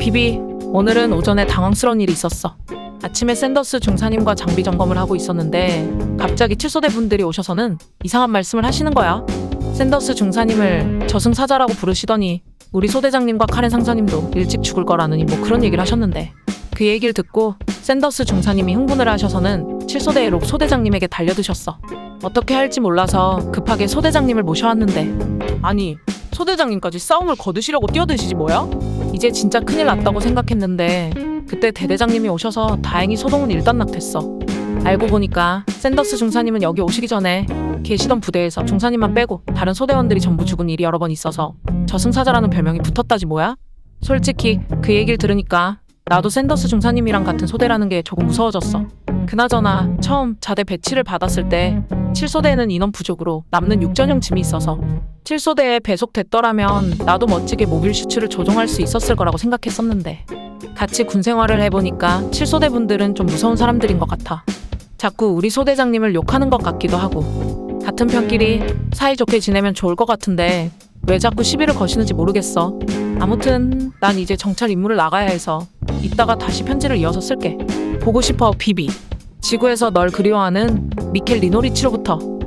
비비, 오늘은 오전에 당황스러운 일이 있었어. 아침에 샌더스 중사님과 장비 점검을 하고 있었는데 갑자기 칠소대 분들이 오셔서는 이상한 말씀을 하시는 거야. 샌더스 중사님을 저승사자라고 부르시더니 우리 소대장님과 카렌 상사님도 일찍 죽을 거라느니 뭐 그런 얘기를 하셨는데, 그 얘기를 듣고 샌더스 중사님이 흥분을 하셔서는 칠소대의 롭 소대장님에게 달려드셨어. 어떻게 할지 몰라서 급하게 소대장님을 모셔왔는데, 아니 소대장님까지 싸움을 거두시려고 뛰어드시지 뭐야? 이제 진짜 큰일 났다고 생각했는데 그때 대대장님이 오셔서 다행히 소동은 일단락됐어. 알고 보니까 샌더스 중사님은 여기 오시기 전에 계시던 부대에서 중사님만 빼고 다른 소대원들이 전부 죽은 일이 여러 번 있어서 저승사자라는 별명이 붙었다지 뭐야? 솔직히 그 얘기를 들으니까 나도 샌더스 중사님이랑 같은 소대라는 게 조금 무서워졌어. 그나저나 처음 자대 배치를 받았을 때 7소대에는 인원 부족으로 남는 6전용 짐이 있어서 7소대에 배속됐더라면 나도 멋지게 모빌 슈츠를 조종할 수 있었을 거라고 생각했었는데, 같이 군 생활을 해보니까 7소대 분들은 좀 무서운 사람들인 것 같아. 자꾸 우리 소대장님을 욕하는 것 같기도 하고, 같은 편끼리 사이좋게 지내면 좋을 것 같은데 왜 자꾸 시비를 거시는지 모르겠어. 아무튼 난 이제 정찰 임무를 나가야 해서 이따가 다시 편지를 이어서 쓸게. 보고 싶어 비비. 지구에서 널 그리워하는 미켈 리노리치로부터.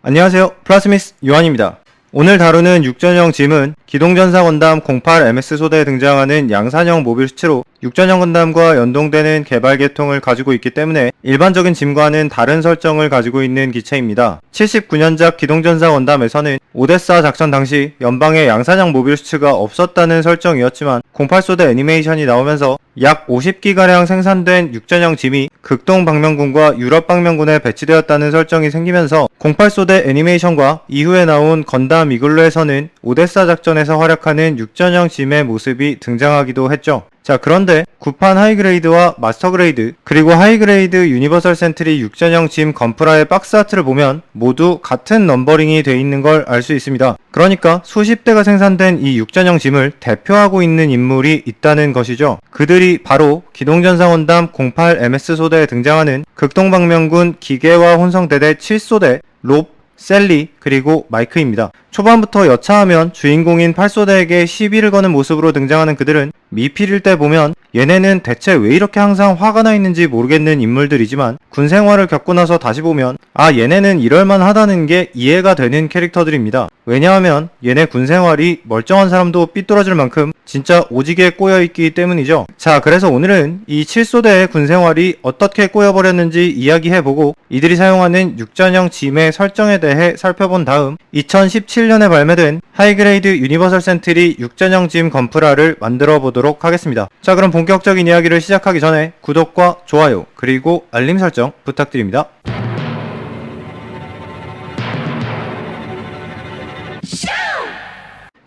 안녕하세요, 플라스미스 요한입니다. 오늘 다루는 육전형 짐은 기동전사 건담 08MS 소대에 등장하는 양산형 모빌 슈츠로 육전형 건담과 연동되는 개발 계통을 가지고 있기 때문에 일반적인 짐과는 다른 설정을 가지고 있는 기체입니다. 79년작 기동전사 건담에서는 오데사 작전 당시 연방에 양산형 모빌 슈츠가 없었다는 설정이었지만 08소대 애니메이션이 나오면서 약 50기가량 생산된 육전형 짐이 극동 방면군과 유럽 방면군에 배치되었다는 설정이 생기면서 08소대 애니메이션과 이후에 나온 건담 이글루에서는 오데사 작전에서 활약하는 육전형 짐의 모습이 등장하기도 했죠. 자, 그런데 구판 하이그레이드와 마스터그레이드 그리고 하이그레이드 유니버설 센트리 육전형 짐 건프라의 박스 아트를 보면 모두 같은 넘버링이 돼 있는 걸 알 수 있습니다. 그러니까 수십 대가 생산된 이 육전형 짐을 대표하고 있는 인물이 있다는 것이죠. 그들이 바로 기동전사 건담 08MS 소대에 등장하는 극동방면군 기계화 혼성대대 7소대 롭, 셀리, 그리고 마이크입니다. 초반부터 여차하면 주인공인 8소대에게 시비를 거는 모습으로 등장하는 그들은 미필일 때 보면 얘네는 대체 왜 이렇게 항상 화가 나 있는지 모르겠는 인물들이지만 군생활을 겪고 나서 다시 보면 아, 얘네는 이럴만 하다는 게 이해가 되는 캐릭터들입니다. 왜냐하면 얘네 군생활이 멀쩡한 사람도 삐뚤어질 만큼 진짜 오지게 꼬여있기 때문이죠. 자, 그래서 오늘은 이 7소대의 군생활이 어떻게 꼬여버렸는지 이야기해보고 이들이 사용하는 육전형 짐의 설정에 대해 살펴본 다음 2017년에 발매된 하이그레이드 유니버설 센트리 육전형 짐 건프라를 만들어 보도록 하겠습니다. 자, 그럼 본격적인 이야기를 시작하기 전에 구독과 좋아요 그리고 알림 설정 부탁드립니다.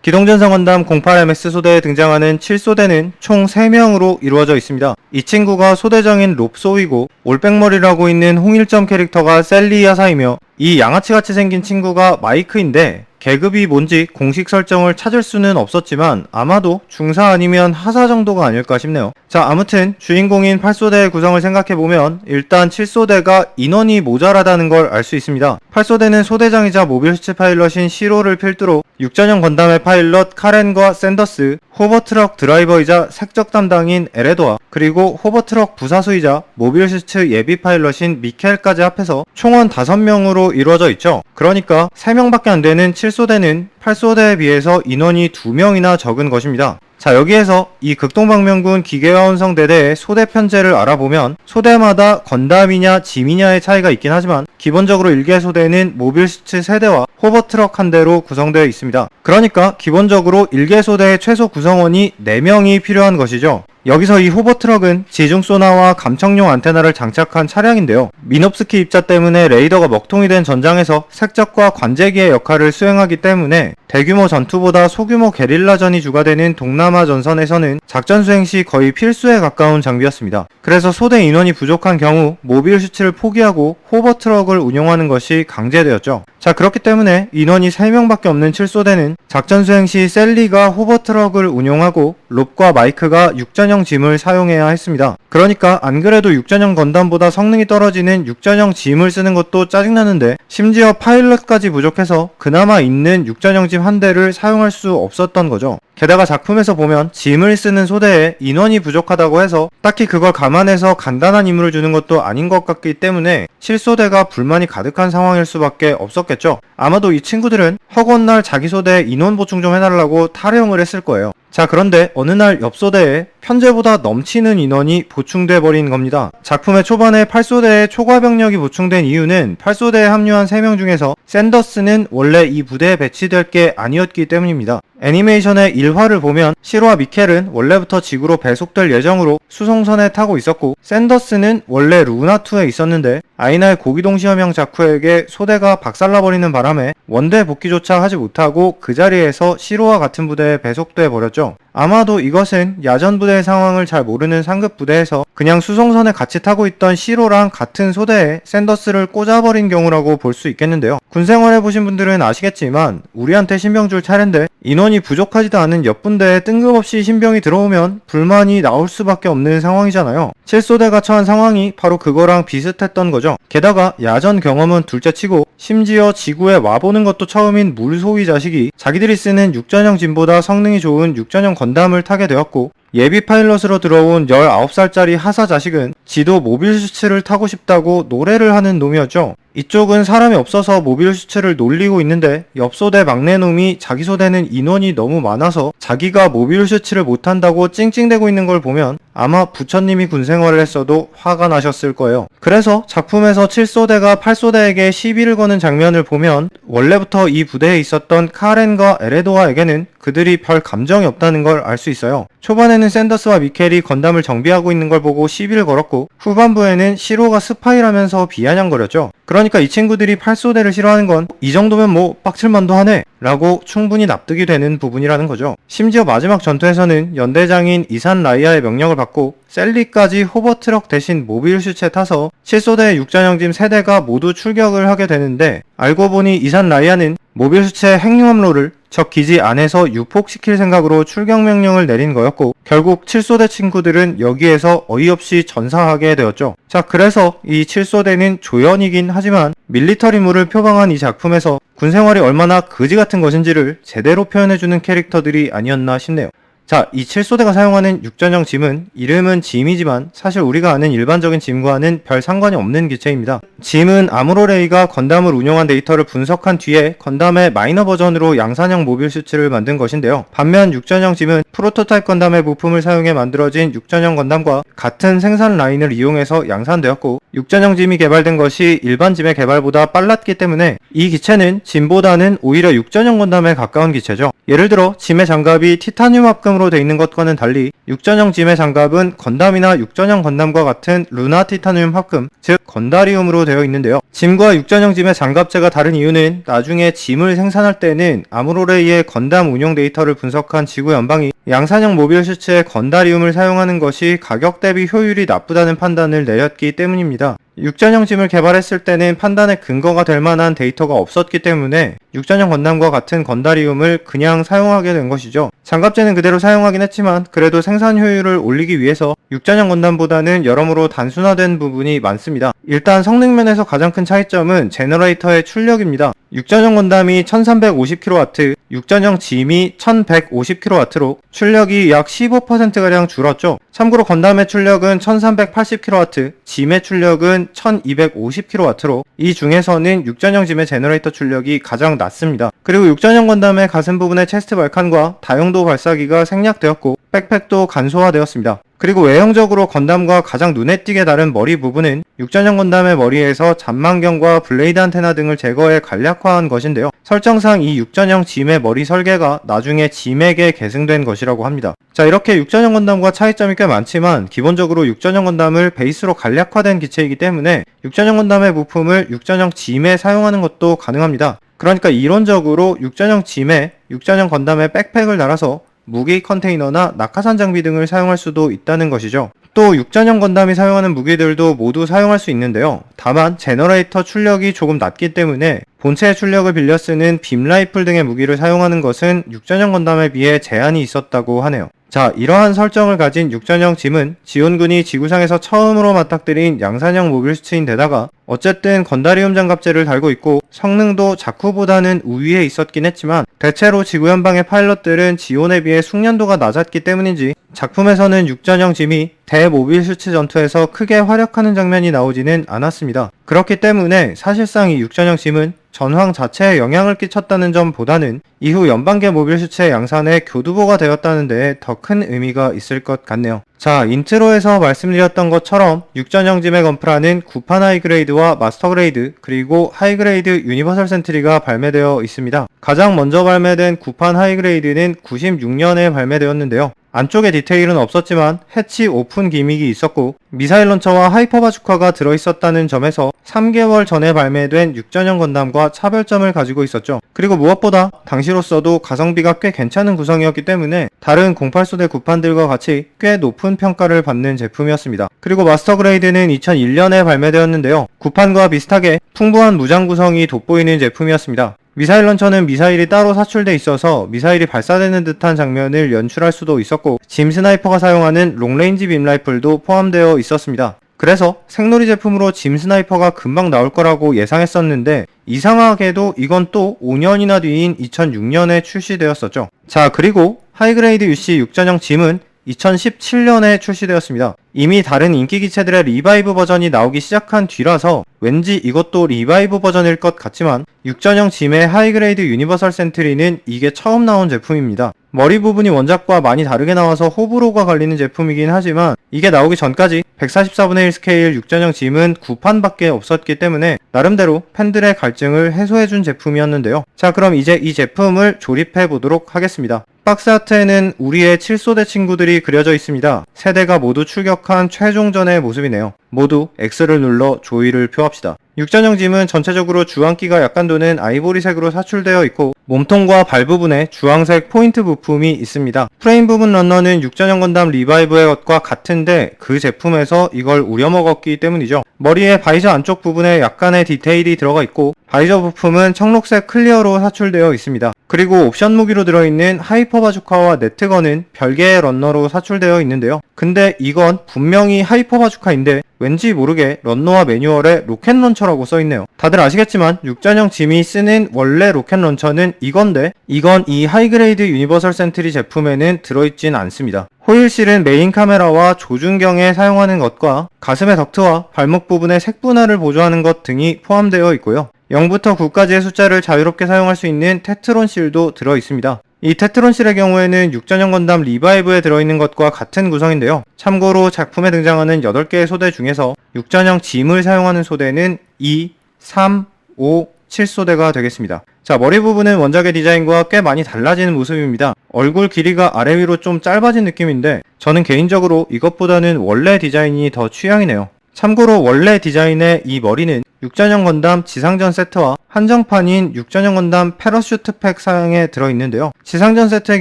기동전사 건담 08MS 소대에 등장하는 7소대는 총 3명으로 이루어져 있습니다. 이 친구가 소대장인 롭소이고 올백머리라고 있는 홍일점 캐릭터가 셀리야사이며 이 양아치같이 생긴 친구가 마이크인데 계급이 뭔지 공식 설정을 찾을 수는 없었지만 아마도 중사 아니면 하사 정도가 아닐까 싶네요. 자, 아무튼 주인공인 8소대의 구성을 생각해보면 일단 7소대가 인원이 모자라다는 걸 알 수 있습니다. 8소대는 소대장이자 모빌 슈츠 파일럿인 시로를 필두로 육전형 건담의 파일럿 카렌과 샌더스, 호버트럭 드라이버이자 색적 담당인 에레도아, 그리고 호버트럭 부사수이자 모빌 슈츠 예비 파일럿인 미켈까지 합해서 총원 5명으로 이루어져 있죠. 그러니까 3명밖에 안 되는 7소대는 8소대에 비해서 인원이 2명이나 적은 것입니다. 자, 여기에서 이 극동방면군 기계화 혼성대대의 소대 편제를 알아보면 소대마다 건담이냐 짐이냐의 차이가 있긴 하지만 기본적으로 1개 소대는 모빌 슈츠 3대와 호버트럭 1대로 구성되어 있습니다. 그러니까 기본적으로 1개 소대의 최소 구성원이 4명이 필요한 것이죠. 여기서 이 호버트럭은 지중 소나와 감청용 안테나를 장착한 차량인데요. 미놉스키 입자 때문에 레이더가 먹통이 된 전장에서 색적과 관제기의 역할을 수행하기 때문에 대규모 전투보다 소규모 게릴라전이 주가 되는 동남아 전선에서는 작전 수행 시 거의 필수에 가까운 장비였습니다. 그래서 소대 인원이 부족한 경우 모빌 슈츠를 포기하고 호버트럭을 운용하는 것이 강제되었죠. 자, 그렇기 때문에 인원이 3명밖에 없는 7소대는 작전 수행 시 셀리가 호버트럭을 운용하고 롭과 마이크가 육전형 짐을 사용해야 했습니다. 그러니까 안 그래도 육전형 건담보다 성능이 떨어지는 육전형 짐을 쓰는 것도 짜증나는데 심지어 파일럿까지 부족해서 그나마 있는 육전형 짐 한 대를 사용할 수 없었던 거죠. 게다가 작품에서 보면 짐을 쓰는 소대에 인원이 부족하다고 해서 딱히 그걸 감안해서 간단한 임무를 주는 것도 아닌 것 같기 때문에 실소대가 불만이 가득한 상황일 수밖에 없었겠죠. 아마도 이 친구들은 허구한 날 자기 소대에 인원 보충 좀 해달라고 탈영을 했을 거예요. 자, 그런데 어느 날 옆 소대에 현재보다 넘치는 인원이 보충돼 버린 겁니다. 작품의 초반에 8소대에 초과 병력이 보충된 이유는 8소대에 합류한 3명 중에서 샌더스는 원래 이 부대에 배치될 게 아니었기 때문입니다. 애니메이션의 1화를 보면 시로와 미켈은 원래부터 지구로 배속될 예정으로 수송선에 타고 있었고, 샌더스는 원래 루나2에 있었는데 아이날 고기동시험형 자쿠에게 소대가 박살나버리는 바람에 원대 복귀조차 하지 못하고 그 자리에서 시로와 같은 부대에 배속돼 버렸죠. 아마도 이것은 야전 부대의 상황을 잘 모르는 상급 부대에서 그냥 수송선에 같이 타고 있던 시로랑 같은 소대에 샌더스를 꽂아버린 경우라고 볼 수 있겠는데요. 군생활 해보신 분들은 아시겠지만 우리한테 신병 줄 차례인데 인원이 부족하지도 않은 옆 분대에 뜬금없이 신병이 들어오면 불만이 나올 수밖에 없는 상황이잖아요. 7소대가 처한 상황이 바로 그거랑 비슷했던 거죠. 게다가 야전 경험은 둘째치고 심지어 지구에 와보는 것도 처음인 물소위 자식이 자기들이 쓰는 육전형 짐보다 성능이 좋은 육전형 건담을 타게 되었고, 예비 파일럿으로 들어온 19살짜리 하사 자식은 지도 모빌 슈츠를 타고 싶다고 노래를 하는 놈이었죠. 이쪽은 사람이 없어서 모빌 슈츠를 놀리고 있는데 옆소대 막내놈이 자기 소대는 인원이 너무 많아서 자기가 모빌 슈츠를 못한다고 찡찡대고 있는 걸 보면 아마 부처님이 군생활을 했어도 화가 나셨을 거예요. 그래서 작품에서 7소대가 8소대에게 시비를 거는 장면을 보면 원래부터 이 부대에 있었던 카렌과 에레도아에게는 그들이 별 감정이 없다는 걸 알 수 있어요. 초반에는 샌더스와 미켈이 건담을 정비하고 있는 걸 보고 시비를 걸었고, 후반부에는 시로가 스파이라면서 비아냥거렸죠. 그러니까 이 친구들이 8소대를 싫어하는 건 이 정도면 뭐 빡칠만도 하네 라고 충분히 납득이 되는 부분이라는 거죠. 심지어 마지막 전투에서는 연대장인 이산 라이아의 명령을 받고 셀리까지 호버트럭 대신 모빌 슈츠에 타서 7소대 육전형 짐 3대가 모두 출격을 하게 되는데, 알고 보니 이산 라이아는 모빌 슈츠의 핵융합로를 적 기지 안에서 유폭시킬 생각으로 출격 명령을 내린 거였고, 결국 7소대 친구들은 여기에서 어이없이 전사하게 되었죠. 자, 그래서 이 7소대는 조연이긴 하지만 밀리터리물을 표방한 이 작품에서 군생활이 얼마나 그지 같은 것인지를 제대로 표현해주는 캐릭터들이 아니었나 싶네요. 자, 이 7소대가 사용하는 육전형 짐은 이름은 짐이지만 사실 우리가 아는 일반적인 짐과는 별 상관이 없는 기체입니다. 짐은 아무로레이가 건담을 운영한 데이터를 분석한 뒤에 건담의 마이너 버전으로 양산형 모빌 슈츠를 만든 것인데요. 반면 육전형 짐은 프로토타입 건담의 부품을 사용해 만들어진 육전형 건담과 같은 생산 라인을 이용해서 양산되었고, 육전형 짐이 개발된 것이 일반 짐의 개발보다 빨랐기 때문에 이 기체는 짐보다는 오히려 육전형 건담에 가까운 기체죠. 예를 들어 짐의 장갑이 티타늄 합금으로 되어 있는 것과는 달리 육전형 짐의 장갑은 건담이나 육전형 건담과 같은 루나 티타늄 합금, 즉 건다리움으로 되어 있는데요. 짐과 육전형 짐의 장갑재가 다른 이유는 나중에 짐을 생산할 때는 아무로레이의 건담 운용 데이터를 분석한 지구 연방이 양산형 모빌 슈츠에 건다리움을 사용하는 것이 가격 대비 효율이 나쁘다는 판단을 내렸기 때문입니다. 육전형 짐을 개발했을 때는 판단의 근거가 될 만한 데이터가 없었기 때문에 육전형 건담과 같은 건다리움을 그냥 사용하게 된 것이죠. 장갑재는 그대로 사용하긴 했지만 그래도 생산 효율을 올리기 위해서 육전형 건담보다는 여러모로 단순화된 부분이 많습니다. 일단 성능면에서 가장 큰 차이점은 제너레이터의 출력입니다. 육전형 건담이 1350kW, 육전형 짐이 1150kW로 출력이 약 15%가량 줄었죠. 참고로 건담의 출력은 1380kW, 짐의 출력은 1250kW로 이 중에서는 육전형 짐의 제너레이터 출력이 가장 낮습니다. 그리고 육전형 건담의 가슴 부분의 체스트 발칸과 다용도 발사기가 생략되었고 백팩도 간소화되었습니다. 그리고 외형적으로 건담과 가장 눈에 띄게 다른 머리 부분은 육전형 건담의 머리에서 잔망경과 블레이드 안테나 등을 제거해 간략화한 것인데요. 설정상 이 육전형 짐의 머리 설계가 나중에 짐에게 계승된 것이라고 합니다. 자, 이렇게 육전형 건담과 차이점이 꽤 많지만 기본적으로 육전형 건담을 베이스로 간략화된 기체이기 때문에 육전형 건담의 부품을 육전형 짐에 사용하는 것도 가능합니다. 그러니까 이론적으로 육전형 짐에 육전형 건담의 백팩을 달아서 무기 컨테이너나 낙하산 장비 등을 사용할 수도 있다는 것이죠. 또 육전형 건담이 사용하는 무기들도 모두 사용할 수 있는데요. 다만 제너레이터 출력이 조금 낮기 때문에 본체의 출력을 빌려 쓰는 빔 라이플 등의 무기를 사용하는 것은 육전형 건담에 비해 제한이 있었다고 하네요. 자, 이러한 설정을 가진 육전형 짐은 지온군이 지구상에서 처음으로 맞닥뜨린 양산형 모빌 슈츠인데다가 어쨌든 건다리움 장갑재를 달고 있고 성능도 자쿠보다는 우위에 있었긴 했지만 대체로 지구 연방의 파일럿들은 지온에 비해 숙련도가 낮았기 때문인지 작품에서는 육전형 짐이 대모빌 슈츠 전투에서 크게 활약하는 장면이 나오지는 않았습니다. 그렇기 때문에 사실상 이 육전형 짐은 전황 자체에 영향을 끼쳤다는 점보다는 이후 연방계 모빌 슈츠의 양산에 교두보가 되었다는 데에 더 큰 의미가 있을 것 같네요. 자, 인트로에서 말씀드렸던 것처럼 육전형 짐의 건프라는 9판 하이그레이드와 마스터그레이드 그리고 하이그레이드 유니버설 센트리가 발매되어 있습니다. 가장 먼저 발매된 9판 하이그레이드는 96년에 발매되었는데요. 안쪽에 디테일은 없었지만 해치 오픈 기믹이 있었고 미사일 런처와 하이퍼 바주카가 들어있었다는 점에서 3개월 전에 발매된 육전형 건담과 차별점을 가지고 있었죠. 그리고 무엇보다 당시로서도 가성비가 꽤 괜찮은 구성이었기 때문에 다른 08소대 9판들과 같이 꽤 높은 평가를 받는 제품이었습니다. 그리고 마스터 그레이드는 2001년에 발매되었는데요. 9판과 비슷하게 풍부한 무장 구성이 돋보이는 제품이었습니다. 미사일 런처는 미사일이 따로 사출돼 있어서 미사일이 발사되는 듯한 장면을 연출할 수도 있었고 짐 스나이퍼가 사용하는 롱레인지 빔 라이플도 포함되어 있었습니다. 그래서 생놀이 제품으로 짐 스나이퍼가 금방 나올 거라고 예상했었는데 이상하게도 이건 또 5년이나 뒤인 2006년에 출시되었었죠. 자, 그리고 하이그레이드 UC 육전형 짐은 2017년에 출시되었습니다. 이미 다른 인기 기체들의 리바이브 버전이 나오기 시작한 뒤라서 왠지 이것도 리바이브 버전일 것 같지만 육전형 짐의 하이그레이드 유니버설 센트리는 이게 처음 나온 제품입니다. 머리 부분이 원작과 많이 다르게 나와서 호불호가 갈리는 제품이긴 하지만 이게 나오기 전까지 144분의 1 스케일 육전형 짐은 9판밖에 없었기 때문에 나름대로 팬들의 갈증을 해소해준 제품이었는데요. 자, 그럼 이제 이 제품을 조립해 보도록 하겠습니다. 박스 아트에는 우리의 7소대 친구들이 그려져 있습니다. 세대가 모두 출격한 최종전의 모습이네요. 모두 X를 눌러 조이를 표합시다. 육전형 짐은 전체적으로 주황기가 약간 도는 아이보리색으로 사출되어 있고 몸통과 발 부분에 주황색 포인트 부품이 있습니다. 프레임 부분 런너는 육전형 건담 리바이브의 것과 같은데 그 제품에서 이걸 우려먹었기 때문이죠. 머리에 바이저 안쪽 부분에 약간의 디테일이 들어가 있고 바이저 부품은 청록색 클리어로 사출되어 있습니다. 그리고 옵션 무기로 들어있는 하이퍼 바주카와 네트건은 별개의 런너로 사출되어 있는데요. 근데 이건 분명히 하이퍼 바주카인데 왠지 모르게 런너와 매뉴얼에 로켓 런처라고 써있네요. 다들 아시겠지만 육전형 짐이 쓰는 원래 로켓 런처는 이건데 이건 이 하이그레이드 유니버설 센트리 제품에는 들어있진 않습니다. 호일실은 메인 카메라와 조준경에 사용하는 것과 가슴의 덕트와 발목 부분의 색 분할을 보조하는 것 등이 포함되어 있고요. 0부터 9까지의 숫자를 자유롭게 사용할 수 있는 테트론 실도 들어있습니다. 이 테트론 실의 경우에는 육전형 건담 리바이브에 들어있는 것과 같은 구성인데요. 참고로 작품에 등장하는 8개의 소대 중에서 육전형 짐을 사용하는 소대는 2, 3, 5, 7소대가 되겠습니다. 자, 머리 부분은 원작의 디자인과 꽤 많이 달라지는 모습입니다. 얼굴 길이가 아래 위로 좀 짧아진 느낌인데 저는 개인적으로 이것보다는 원래 디자인이 더 취향이네요. 참고로 원래 디자인의 이 머리는 육전형 건담 지상전 세트와 한정판인 육전형 건담 패러슈트 팩 사양에 들어있는데요. 지상전 세트의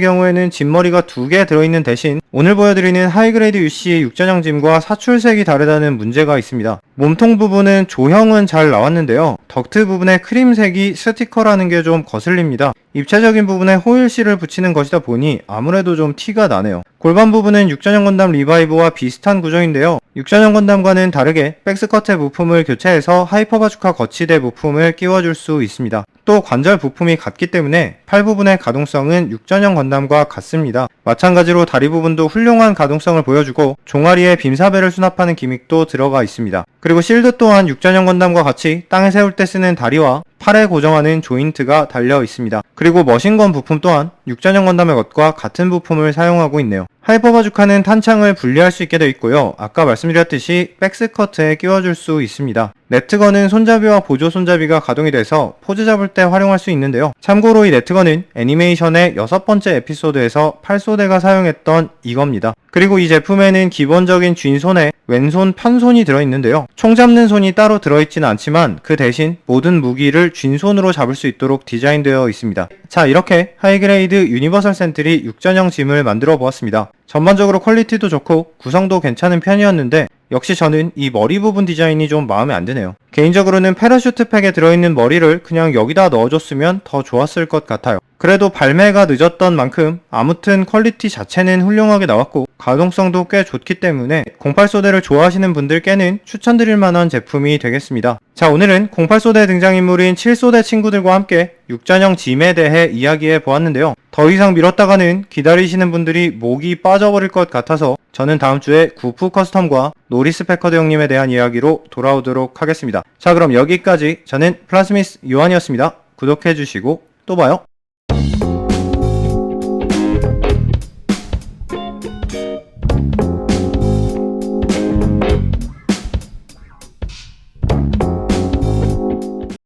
경우에는 짐머리가 2개 들어있는 대신 오늘 보여드리는 하이그레이드 UC의 육전형 짐과 사출색이 다르다는 문제가 있습니다. 몸통 부분은 조형은 잘 나왔는데요. 덕트 부분의 크림색이 스티커라는 게 좀 거슬립니다. 입체적인 부분에 호일실을 붙이는 것이다 보니 아무래도 좀 티가 나네요. 골반 부분은 육전형 건담 리바이브와 비슷한 구조인데요. 육전형 건담과는 다르게 백스커트 부품을 교체해서 하이퍼 바주카 거치대 부품을 끼워줄 수 있습니다. 또 관절 부품이 같기 때문에 팔 부분의 가동성은 육전형 건담과 같습니다. 마찬가지로 다리 부분도 훌륭한 가동성을 보여주고 종아리에 빔사벨을 수납하는 기믹도 들어가 있습니다. 그리고 실드 또한 육전형 건담과 같이 땅에 세울 때 쓰는 다리와 팔에 고정하는 조인트가 달려 있습니다. 그리고 머신건 부품 또한 육전형 건담의 것과 같은 부품을 사용하고 있네요. 하이퍼 바주카는 탄창을 분리할 수 있게 되어 있고요. 아까 말씀드렸듯이 백스커트에 끼워줄 수 있습니다. 네트건은 손잡이와 보조 손잡이가 가동이 돼서 포즈 잡을 때 활용할 수 있는데요. 참고로 이 네트건은 애니메이션의 6번째 에피소드에서 8소대가 사용했던 이겁니다. 그리고 이 제품에는 기본적인 쥔손에 왼손 편손이 들어있는데요. 총 잡는 손이 따로 들어있지는 않지만 그 대신 모든 무기를 쥔손으로 잡을 수 있도록 디자인되어 있습니다. 자, 이렇게 하이그레이드 유니버설 센트리 육전형 짐을 만들어 보았습니다. 전반적으로 퀄리티도 좋고 구성도 괜찮은 편이었는데 역시 저는 이 머리 부분 디자인이 좀 마음에 안 드네요. 개인적으로는 패러슈트 팩에 들어있는 머리를 그냥 여기다 넣어줬으면 더 좋았을 것 같아요. 그래도 발매가 늦었던 만큼 아무튼 퀄리티 자체는 훌륭하게 나왔고 가동성도 꽤 좋기 때문에 08소대를 좋아하시는 분들께는 추천드릴 만한 제품이 되겠습니다. 자, 오늘은 08소대 등장인물인 7소대 친구들과 함께 육전형 짐에 대해 이야기해 보았는데요. 더 이상 미뤘다가는 기다리시는 분들이 목이 빠져버릴 것 같아서 저는 다음 주에 구프 커스텀과 노리스 패커드 형님에 대한 이야기로 돌아오도록 하겠습니다. 자, 그럼 여기까지 저는 플라스미스 요한이었습니다. 구독해주시고 또 봐요.